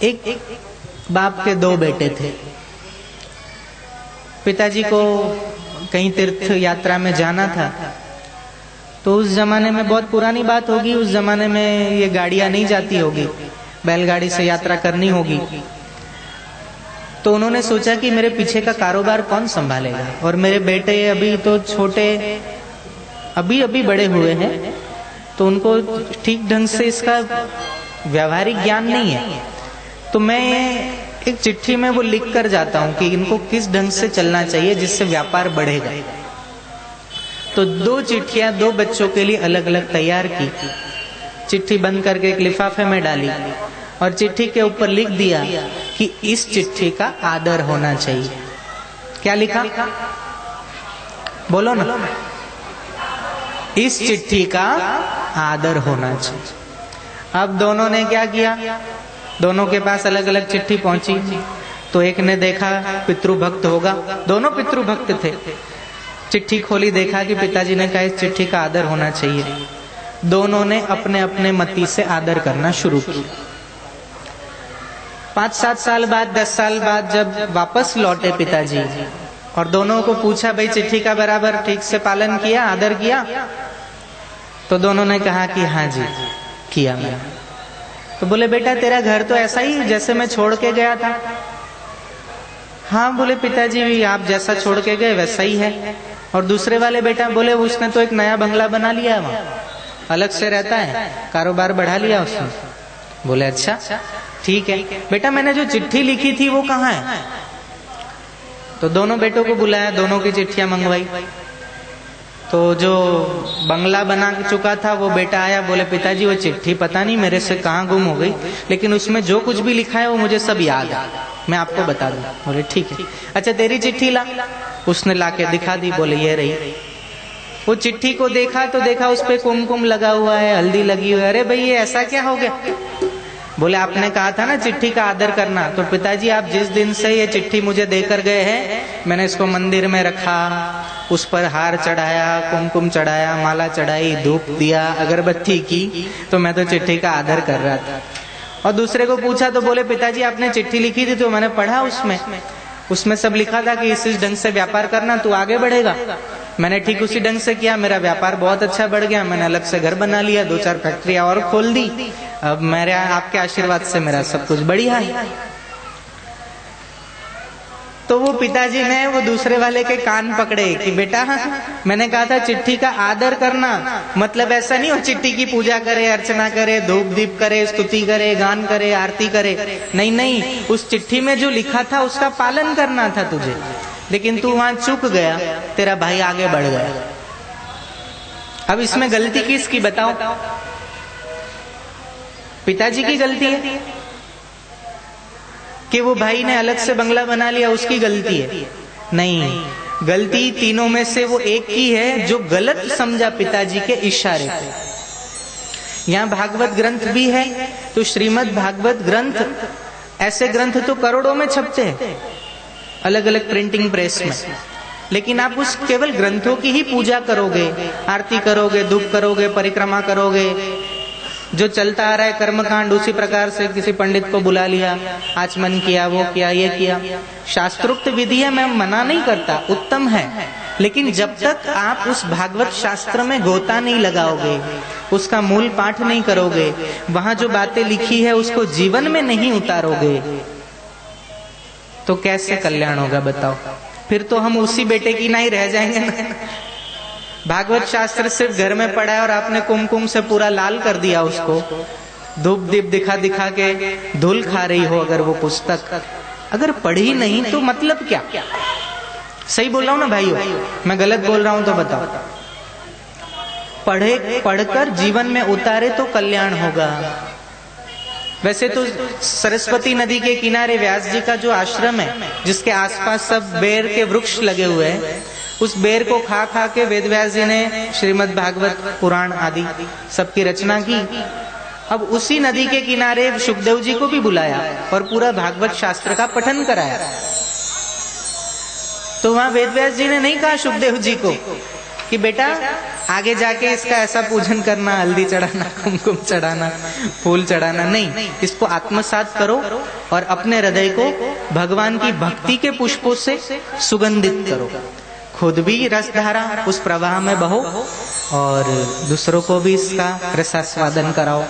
एक बाप के दो बेटे थे। पिताजी को कहीं तीर्थ यात्रा में जाना था, तो उस जमाने में, बहुत पुरानी बात होगी, उस जमाने में ये गाड़ियां नहीं जाती होगी, बैलगाड़ी से यात्रा करनी होगी। तो उन्होंने सोचा कि मेरे पीछे का कारोबार कौन संभालेगा, और मेरे बेटे अभी तो छोटे, अभी अभी बड़े हुए हैं, तो उनको ठीक ढंग से इसका व्यावहारिक ज्ञान नहीं है। तो मैं एक चिट्ठी में वो लिख कर जाता हूं कि इनको किस ढंग से चलना चाहिए जिससे व्यापार बढ़ेगा। तो दो चिट्ठियां दो बच्चों के लिए अलग अलग तैयार की, चिट्ठी बंद करके एक लिफाफे में डाली और चिट्ठी के ऊपर लिख दिया कि इस चिट्ठी का आदर होना चाहिए। क्या लिखा? बोलो ना। इस चिट्ठी का आदर होना चाहिए। अब दोनों ने क्या किया, दोनों के पास अलग अलग चिट्ठी पहुंची। तो एक ने देखा पितृभक्त होगा, दोनों पितृभक्त थे। चिट्ठी खोली, देखा कि पिताजी ने कहा इस चिट्ठी का आदर होना चाहिए। दोनों ने अपने अपने मति से आदर करना शुरू किया। 5-7 साल बाद, 10 साल बाद जब वापस लौटे पिताजी और दोनों को पूछा, भाई चिट्ठी का बराबर ठीक से पालन किया, आदर किया? तो दोनों ने कहा कि हाँ जी किया मैंने। तो बोले बेटा तेरा घर तो ऐसा ही जैसे मैं छोड़ के गया था? हाँ बोले पिताजी आप जैसा छोड़ के गए वैसा ही है। और दूसरे वाले बेटा? बोले उसने तो एक नया बंगला बना लिया, वहां अलग से रहता है, कारोबार बढ़ा लिया उसने। बोले अच्छा ठीक है बेटा, मैंने जो चिट्ठी लिखी थी वो कहाँ है? तो दोनों बेटों को बुलाया, दोनों की चिट्ठियां मंगवाई। तो जो बंगला बना चुका था वो बेटा आया, बोले पिताजी वो चिट्ठी पता नहीं मेरे से कहाँ गुम हो गई, लेकिन उसमें जो कुछ भी लिखा है वो मुझे सब याद है, मैं आपको बता दूं। बोले ठीक है। अच्छा तेरी चिट्ठी ला। उसने लाके दिखा दी, बोले ये रही। वो चिट्ठी को देखा तो देखा उस पे कुमकुम लगा हुआ है, हल्दी लगी हुई है। अरे भाई ये ऐसा क्या हो गया? बोले आपने कहा था ना चिट्ठी का आदर करना। तो पिताजी आप जिस दिन से ये चिट्ठी मुझे देकर गए हैं, मैंने इसको मंदिर में रखा, उस पर हार चढ़ाया, कुमकुम चढ़ाया, माला चढ़ाई, धूप दिया, अगरबत्ती की, तो मैं तो चिट्ठी का आदर कर रहा था। और दूसरे को पूछा तो बोले पिताजी आपने चिट्ठी लिखी थी तो मैंने पढ़ा, उसमें सब लिखा था कि इस ढंग से व्यापार करना तू आगे बढ़ेगा। मैंने ठीक उसी ढंग से किया, मेरा व्यापार बहुत अच्छा बढ़ गया, मैंने अलग से घर बना लिया, 2-4 फैक्ट्रियां और खोल दी। अब मेरे आपके आशीर्वाद से मेरा सब कुछ बढ़िया है। तो वो पिताजी ने वो दूसरे वाले के कान पकड़े कि बेटा मैंने कहा था चिट्ठी का आदर करना, मतलब ऐसा नहीं हो चिट्ठी की पूजा करे, अर्चना करे, धूप दीप करे, स्तुति करे, गान करे, आरती करे। नहीं नहीं, उस चिट्ठी में जो लिखा था उसका पालन करना था तुझे, लेकिन तू वहां चूक गया, तेरा भाई आगे बढ़ गया। अब इसमें गलती किसकी बताओ? पिताजी की गलती है कि वो भाई ने अलग से बंगला बना लिया, उसकी गलती है? नहीं, गलती तीनों में से वो एक की है जो गलत समझा पिताजी के इशारे पे। यहाँ भागवत ग्रंथ भी है, तो श्रीमद् भागवत ग्रंथ, ऐसे ग्रंथ तो करोड़ों में छपते हैं अलग अलग प्रिंटिंग प्रेस में, लेकिन आप उस केवल ग्रंथों की ही पूजा करोगे, आरती करोगे, धूप करोगे, परिक्रमा करोगे, जो चलता आ रहा है कर्मकांड उसी प्रकार से किसी पंडित को बुला लिया, आचमन किया, वो किया, ये किया, शास्त्रोक्त विधि है, मैं मना नहीं करता, उत्तम है, लेकिन जब तक आप उस भागवत शास्त्र में गोता नहीं लगाओगे, उसका मूल पाठ नहीं करोगे, वहां जो बातें लिखी है उसको जीवन में नहीं उतारोगे, तो कैसे कल्याण होगा बताओ? फिर तो हम उसी बेटे की ना ही रह जाएंगे ना। भागवत शास्त्र सिर्फ घर में पढ़ा है और आपने कुमकुम से पूरा लाल कर दिया उसको, धूप दीप दिखा दिखा के धूल खा रही हो अगर वो पुस्तक, अगर पढ़ी नहीं तो मतलब क्या? सही बोल रहा हूं ना भाइयों? मैं गलत बोल रहा हूं तो बताओ। पढ़कर जीवन में उतारे तो कल्याण होगा। वैसे तो सरस्वती नदी के किनारे व्यास जी का जो आश्रम है, जिसके आसपास सब बेर के वृक्ष लगे हुए हैं, उस बेर को खा खा के वेद व्यास जी ने श्रीमद् भागवत पुराण आदि सबकी रचना की। अब उसी नदी के किनारे सुखदेव जी को भी बुलाया और पूरा भागवत शास्त्र का पठन कराया। तो वहां वेद व्यास जी ने नहीं कहा सुखदेव जी को कि बेटा आगे जाके इसका ऐसा पूजन करना, हल्दी चढ़ाना, कुमकुम चढ़ाना, फूल चढ़ाना नहीं। इसको आत्मसात करो और अपने हृदय को भगवान की भक्ति के पुष्पों से सुगंधित करो। खुद भी रसधारा उस प्रवाह में बहो और दूसरों को भी इसका रसास्वादन कराओ।